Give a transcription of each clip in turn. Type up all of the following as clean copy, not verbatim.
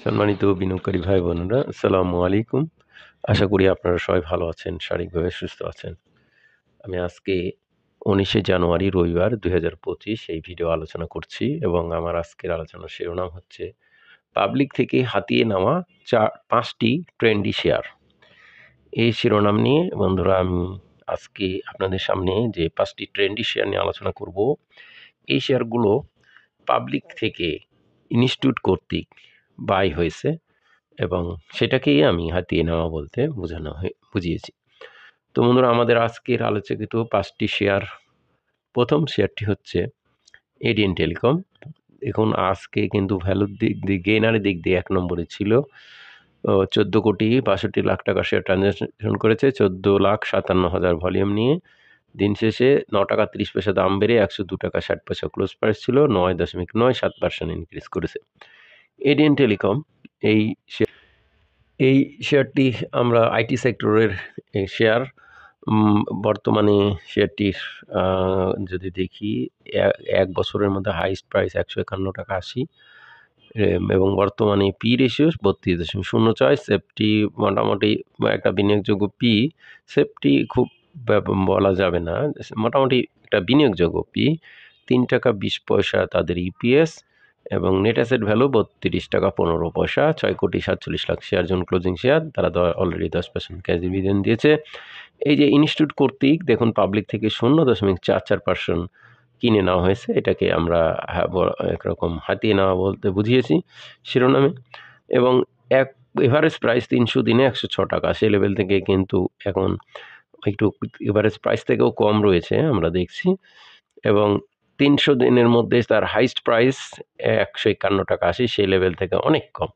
সম্মানিত বিনিয়োগকারী ভাই বোনেরা, আসসালামু আলাইকুম। আশা করি আপনারা সবাই ভালো আছেন, শারীরিকভাবে সুস্থ আছেন। আমি আজকে ১৯শে জানুয়ারি রবিবার ২০২৫ এই ভিডিও আলোচনা করছি এবং আমার আজকের আলোচনার শিরোনাম হচ্ছে পাবলিক থেকে হাতিয়ে নেওয়া ৫টি ট্রেন্ডি শেয়ার। এই শিরোনাম নিয়ে বন্ধুরা আমি আজকে আপনাদের সামনে যে ৫টি ট্রেন্ডি শেয়ার নিয়ে আলোচনা করব। এই শেয়ারগুলো পাবলিক থেকে ইনস্টিটিউট কর্তৃক বাই হয়েছে এবং সেটাকেই আমি হাতিয়ে নেওয়া বলতে বুঝিয়েছি। তো বন্ধুরা, আমাদের আজকের আলোচিত ৫টি শেয়ার। প্রথম শেয়ারটি হচ্ছে এডিএন টেলিকম। দেখুন, আজকে কিন্তু ভ্যালুর দিক দিয়ে, গেইনারের দিক দিয়ে ১ নম্বরে ছিল। ১৪,৬২,লাখ টাকা শেয়ার ট্রানজাকশন করেছে, ১৪,৫৭,০০০ ভলিউম নিয়ে। দিন শেষে ৯ টাকা ৩০ পয়সা দাম বেড়ে ১০২ টাকা ৬০ পয়সা ক্লোজ প্রাইস ছিল, ৯.৯৭% ইনক্রিজ করেছে এডিএন টেলিকম। এই শেয়ারটি আমরা আইটি সেক্টরের শেয়ার। বর্তমানে শেয়ারটির যদি দেখি, এক বছরের মধ্যে হাইস্ট প্রাইস ১৫১ টাকা ৮০ এবং বর্তমানে পি রেশিও ৩২.০৬। সেফটি মোটামুটি একটা বিনিয়োগযোগ্য পি। সেফটি খুব বলা যাবে না, মোটামুটি একটা বিনিয়োগযোগ্য পি। ৩ টাকা ২০ পয়সা তাদের ইপিএস এবং নেট অ্যাসেট ভ্যালু ৩২ টাকা ১৫ পয়সা। ৬,৪৭,০০,০০০ শেয়ার জন ক্লোজিং শেয়ার। তারা অলরেডি 10% ক্যাশ ডিভিডেন্ড দিয়েছে। এই যে ইনস্টিটিউট কর্তৃক দেখুন পাবলিক থেকে ০.৪৪% কিনে নেওয়া হয়েছে। এটাকে আমরা একরকম হাতিয়ে নেওয়া বলতে বুঝিয়েছি শিরোনামে। এবং এভারেজ প্রাইস ৩০০ দিনে ১০৬ টাকা। সেই লেভেল থেকে কিন্তু এখন একটু এভারেজ প্রাইস থেকেও কম রয়েছে আমরা দেখছি। এবং ৩০০ দিনের মধ্যে তার হাইস্ট প্রাইস ১৫১ টাকা ৮০, সেই লেভেল থেকে অনেক কম।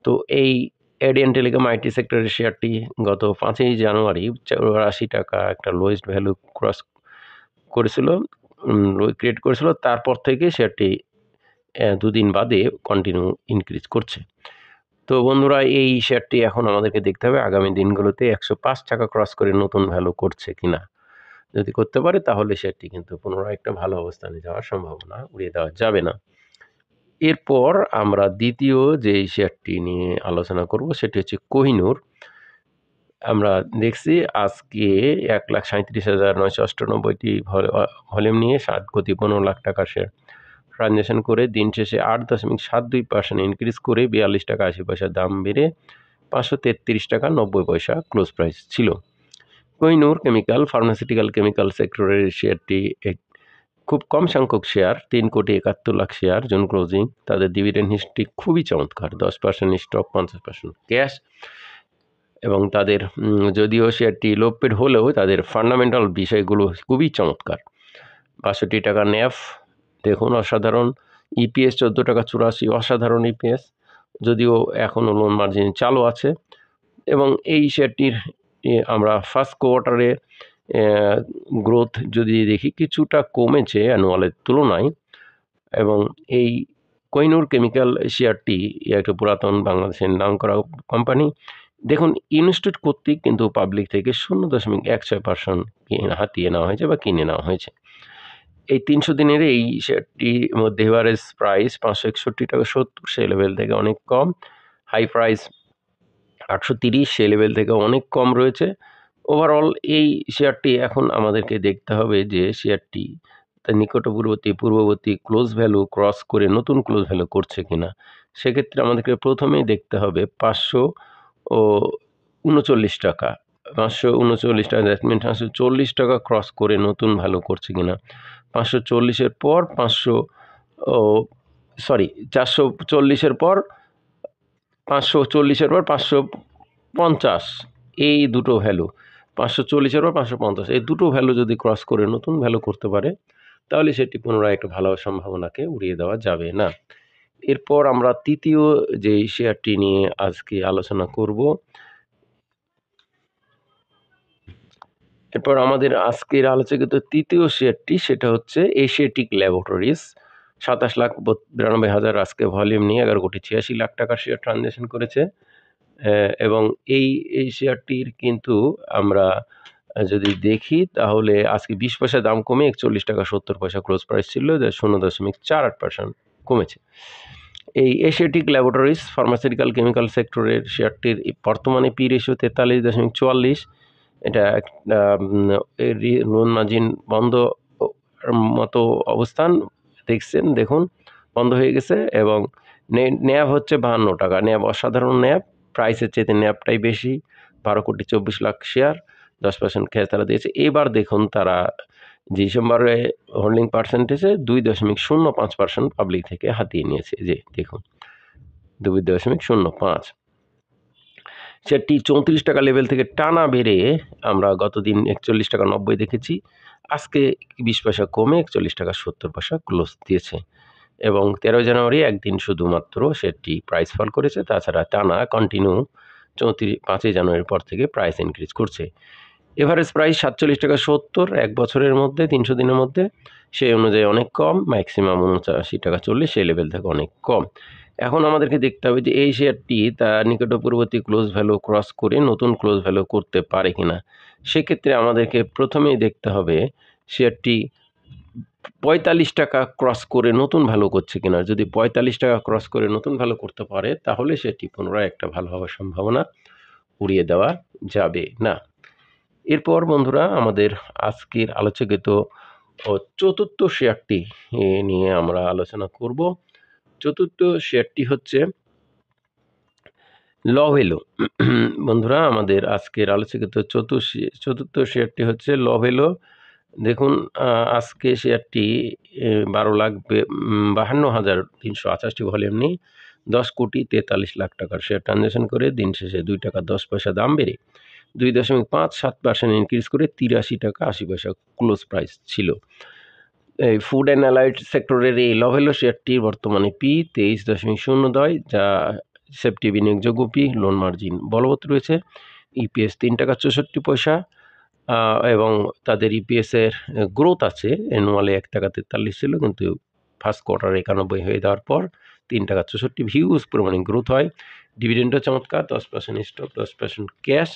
তো এই এডিএন টেলিকম আইটি সেক্টরের শেয়ারটি গত ৫ই জানুয়ারি ৮৪ টাকা একটা লোয়েস্ট ভ্যালু ক্রস করেছিল, ক্রিয়েট করেছিল। তারপর থেকে শেয়ারটি দুদিন বাদে কন্টিনিউ ইনক্রিজ করছে। তো বন্ধুরা, এই শেয়ারটি এখন আমাদেরকে দেখতে হবে আগামী দিনগুলোতে ১০৫ টাকা ক্রস করে নতুন ভ্যালু করছে কিনা। যদি করতে পারে তাহলে শেয়ারটি কিন্তু পুনরায় একটা ভালো অবস্থানে যাওয়ার সম্ভাবনা উড়িয়ে দেওয়া যাবে না। এরপর আমরা দ্বিতীয় যে শেয়ারটি নিয়ে আলোচনা করব সেটি হচ্ছে কোহিনূর। আমরা দেখছি আজকে ১,৩৭,৯৯৮টি ভলিউম নিয়ে ৭ কোটি ১৫ লাখ টাকা শেয়ার ট্রানজাকশন করে দিন শেষে ৮.৭২% ইনক্রিজ করে ৪২ টাকা ৮০ পয়সা দাম বেড়ে ৫৩৩ টাকা ৯০ পয়সা ক্লোজ প্রাইস ছিল। কোহিনূর কেমিক্যাল ফার্মাসিউটিক্যাল কেমিক্যাল সেক্টরের শেয়ারটি খুব কম সংখ্যক শেয়ার, ৩,৭১,লাখ শেয়ার জন ক্লোজিং। তাদের ডিভিডেন্ড হিস্ট্রি খুবই চমৎকার, 10% স্টক, 50% ক্যাশ। এবং তাদের যদিও শেয়ারটি লো পেড হলেও তাদের ফান্ডামেন্টাল বিষয়গুলো খুবই চমৎকার। ৬২ টাকা ন্যাফ, দেখুন অসাধারণ। ইপিএস ১৪ টাকা ৮৪, অসাধারণ ইপিএস, যদিও এখনও লোন মার্জিন চালু আছে। এবং এই শেয়ারটির আমরা ফার্স্ট কোয়ার্টারে গ্রোথ যদি দেখি কিছুটা কমেছে অ্যানুয়ালের তুলনায়। এবং এই কোহিনূর কেমিক্যাল শেয়ারটি একটা পুরাতন বাংলাদেশের নামকরা কোম্পানি। দেখুন, ইনস্টিটিউট কর্তৃক কিন্তু পাবলিক থেকে ০.১৬% হাতিয়ে নেওয়া হয়েছে বা কিনে নেওয়া হয়েছে। এই ৩০০ দিনের এই শেয়ারটির মধ্যে এভারেজ প্রাইস ৫৬১ টাকা ৭০, সেই লেভেল থেকে অনেক কম। হাই প্রাইস ৮৩০, সেই লেভেল থেকে অনেক কম রয়েছে। ওভারঅল এই শেয়ারটি এখন আমাদেরকে দেখতে হবে যে শেয়ারটি তার পূর্ববর্তী ক্লোজ ভ্যালু ক্রস করে নতুন ক্লোজ ভ্যালু করছে কিনা। সেক্ষেত্রে আমাদেরকে প্রথমেই দেখতে হবে ৫৩৯ টাকা, ৫৩৯ টাকা, দ্যাট মিন ৫৪০ টাকা ক্রস করে নতুন ভ্যালু করছে কিনা। ৫৪০-এর পর ৪৪০-এর পর ৫৪০-এর পর ৫৫০, এই দুটো ভ্যালু, ৫৪০-এর পর ৫৫০, এই দুটো ভ্যালু যদি ক্রস করে নতুন ভ্যালু করতে পারে তাহলে সেটি পুনরায় একটা ভালো সম্ভাবনাকে উড়িয়ে দেওয়া যাবে না। এরপর আমরা তৃতীয় যে শেয়ারটি নিয়ে আজকে আলোচনা করব। এরপর আমাদের আজকের আলোচিত তৃতীয় শেয়ারটি, সেটা হচ্ছে এশিয়াটিক ল্যাবরেটরিজ। ২৭,৯২,০০০ আজকে ভলিউম নিয়ে ১১,৮৬,০০,০০০ টাকার শেয়ার ট্রানজাকশন করেছে। এবং এই শেয়ারটির কিন্তু আমরা যদি দেখি তাহলে আজকে ২০ পয়সা দাম কমে ৪১ টাকা ৭০ পয়সা ক্লোজ প্রাইস ছিল, ০.৪৮% কমেছে। এই এশিয়াটিক ল্যাবরেটরিজ ফার্মাসিউটিক্যাল কেমিক্যাল সেক্টরের শেয়ারটির বর্তমানে পি রেশিও 43.44। এটা একটা লোন মার্জিন বন্ধ মতো অবস্থান দেখছেন, দেখুন বন্ধ হয়ে গেছে। এবং ন্যাব হচ্ছে 52 টাকা। ন্যাব অসাধারণ ন্যাব, প্রাইসের চেয়ে ন্যাবটাই বেশি, 12,24,00,000 শেয়ার, 10% ক্যাশ তারা দিয়েছে। এবার দেখুন তারা ডিসেম্বরে হোল্ডিং পার্সেন্টেজে 2.05% পাবলিক থেকে হাতিয়ে নিয়েছে। যে দেখুন 2.05। সেটি 34 টাকা লেভেল থেকে টানা বেড়ে আমরা গতদিন 41 টাকা 90 দেখেছি, আজকে 20 পয়সা কমে 41 টাকা 70 পয়সা ক্লোজ দিয়েছে। এবং 13 জানুয়ারি একদিন শুধুমাত্র সেটি প্রাইস ফল করেছে, তাছাড়া টানা কন্টিনিউ 5 জানুয়ারির পর থেকে প্রাইস ইনক্রিজ করছে। এভারেজ প্রাইস 47 টাকা 70 এক বছরের মধ্যে 300 দিনের মধ্যে, সেই অনুযায়ী অনেক কম। ম্যাক্সিমাম 79 টাকা 40, সেই লেভেল থেকে অনেক কম। এখন আমাদেরকে দেখতে হবে যে এই শেয়ারটি তার নিকটপূর্ববর্তী ক্লোজ ভ্যালু ক্রস করে নতুন ক্লোজ ভ্যালু করতে পারে কিনা। সেক্ষেত্রে আমাদেরকে প্রথমেই দেখতে হবে শেয়ারটি 45 টাকা ক্রস করে নতুন ভ্যালু করছে কিনা। যদি 45 টাকা ক্রস করে নতুন ভ্যালু করতে পারে তাহলে সেটি পুনরায় একটা ভালো হওয়ার সম্ভাবনা উড়িয়ে দেওয়া যাবে না। এরপর বন্ধুরা আমাদের আজকের আলোচনাকৃত চতুর্থ শেয়ারটি নিয়ে আমরা আলোচনা করব। চতুর্থ শেয়ারটি হচ্ছে লভেলো। বন্ধুরা আমাদের আজকের আলোচনাকৃত চতুর্থ শেয়ারটি হচ্ছে লভেলো। দেখুন আজকে শেয়ারটি 12,52,388 ভলিউম নিয়ে 10,43,00,000 টাকার শেয়ার ট্রানজ্যাকশন করে দিন শেষে 2 টাকা 10 পয়সা দাম বেড়ে 2.57% ইনক্রিজ করে 83 টাকা 80 পয়সা ক্লোজ প্রাইস ছিল। এই ফুড অ্যান্ড অ্যালাইড সেক্টরের এই লভেলো শেয়ারটির বর্তমানে পি 23.02, যা সেফটি বিনিয়োগযোগ্য পি, লোন মার্জিন বলবৎ রয়েছে। ইপিএস 3 টাকা 64 পয়সা এবং তাদের ইপিএসের গ্রোথ আছে। অ্যানুয়ালে 1 টাকা 43 ছিল, কিন্তু ফার্স্ট কোয়ার্টার 91 হয়ে যাওয়ার পর 3 টাকা 64 হিউজ পরিমাণে গ্রোথ হয়। ডিভিডেন্ডও চমৎকার, 10% স্টক 10% ক্যাশ।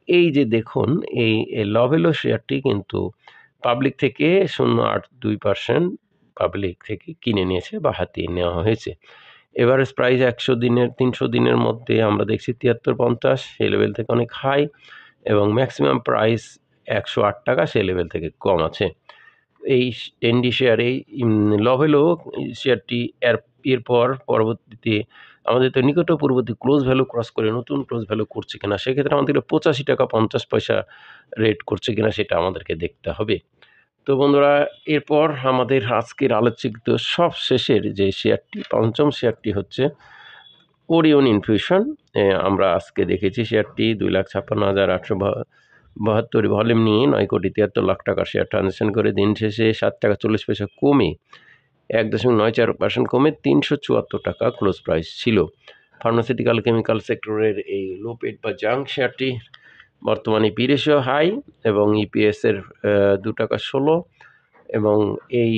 এই যে দেখুন এই লভেলো শেয়ারটি কিন্তু পাবলিক থেকে 0.82% পাবলিক থেকে কিনে নিয়েছে বা হাতিয়ে নেওয়া হয়েছে। এভারেজ প্রাইস 300 দিনের মধ্যে আমরা দেখছি 73.50, সেই লেভেল থেকে অনেক হাই, এবং ম্যাক্সিমাম প্রাইস 108 টাকা, সেই লেভেল থেকে কম আছে। এই টেন্ডি শেয়ার এই লভেলো শেয়ারটি এরপর পরবর্তীতে আমাদের তো নিকটপূর্ববর্তী ক্লোজ ভ্যালু ক্রস করে নতুন ক্লোজ ভ্যালু করছে কিনা, সেক্ষেত্রে আমাদের 85 টাকা 50 পয়সা রেট করছে কিনা সেটা আমাদেরকে দেখতে হবে। তো বন্ধুরা এরপর আমাদের আজকের আলোচিত সব শেষের যে শেয়ারটি, পঞ্চম শেয়ারটি হচ্ছে ওরিয়ন ইনফিউশন। আমরা আজকে দেখেছি শেয়ারটি 2,56,872 ভলিউম নিয়ে 9,73,00,000 টাকার শেয়ার ট্রানজ্যাকশন করে দিন শেষে 7 টাকা 40 পয়সা কমে 1.94% কমে 374 টাকা ক্লোজ প্রাইস ছিল। ফার্মাসিউটিক্যাল কেমিক্যাল সেক্টরের এই লোপেড বা জাঙ্ক শেয়ারটি বর্তমানে পি রেশিও হাই এবং ইপিএসের 2 টাকা 16, এবং এই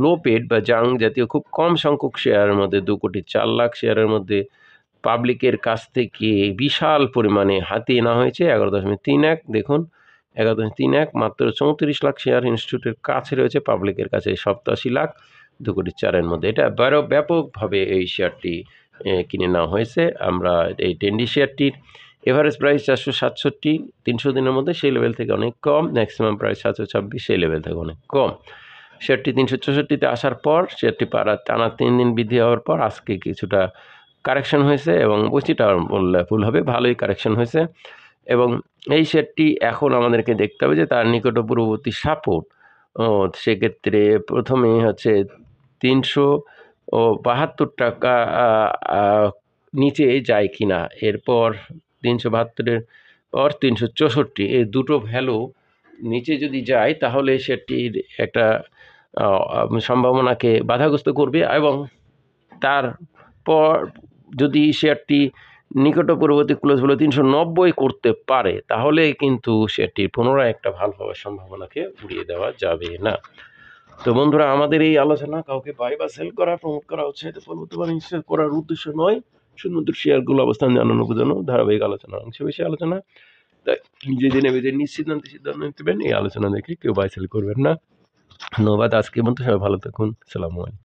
লোপেড বা জাং জাতীয় খুব কম সংখ্যক শেয়ারের মধ্যে 2,04,00,000 শেয়ারের মধ্যে পাবলিকের কাছ থেকে বিশাল পরিমাণে হাতিয়ে নেওয়া হয়েছে 11.31। দেখুন 11.31, মাত্র 34 লাখ শেয়ার ইনস্টিটিউটের কাছে রয়েছে, পাবলিকের কাছে 87 লাখ, 2,04,00,000 মধ্যে। এটা ব্যাপকভাবে এই শেয়ারটি কিনে নেওয়া হয়েছে। আমরা এই টেন্ডি শেয়ারটির এভারেজ প্রাইস 467 300 দিনের মধ্যে, সেই লেভেল থেকে অনেক কম। ম্যাক্সিমাম প্রাইস 726, সেই লেভেল থেকে অনেক কম। শেয়ারটি 364-তে আসার পর শেয়ারটি টানা 3 দিন বৃদ্ধি হওয়ার পর আজকে কিছুটা কারেকশন হয়েছে, এবং বৈচিটা বললে ভুল হবে, ভালোই কারেকশন হয়েছে। এবং এই শেয়ারটি এখন আমাদেরকে দেখতে হবে যে তার নিকটপূর্ববর্তী সাপোর্ট, সেক্ষেত্রে প্রথমে হচ্ছে 372 টাকা নিচে যায় কিনা, এরপর 372-এর পর 364, এই দুটো ভ্যালু নিচে যদি যায় তাহলে সেটির একটা সম্ভাবনাকে বাধাগ্রস্ত করবে, এবং তারপর যদি শেয়ারটি নিকটপূর্ববর্তী ক্লোজ ভ্যালু 390 করতে পারে তাহলে কিন্তু সেটির পুনরায় একটা ভালো হওয়ার সম্ভাবনাকে উড়িয়ে দেওয়া যাবে না। তো বন্ধুরা আমাদের এই আলোচনা কাউকে বাই বা সেল করা, প্রমোট করা, উৎসাহিত বা ইনস্টল করার উদ্দেশ্য নয়, শুধুমাত্র শেয়ারগুলো অবস্থান জানানো বোঝানো ধারাবাহিক আলোচনা, অংশ বেশি আলোচনা। তাই নিজে নেবে যে সিদ্ধান্ত নেবেন, এই আলোচনা দেখে কেউ বাই সেল করবেন না। ধন্যবাদ। আজকের মতো সবাই ভালো থাকুন। আসসালামু আলাইকুম।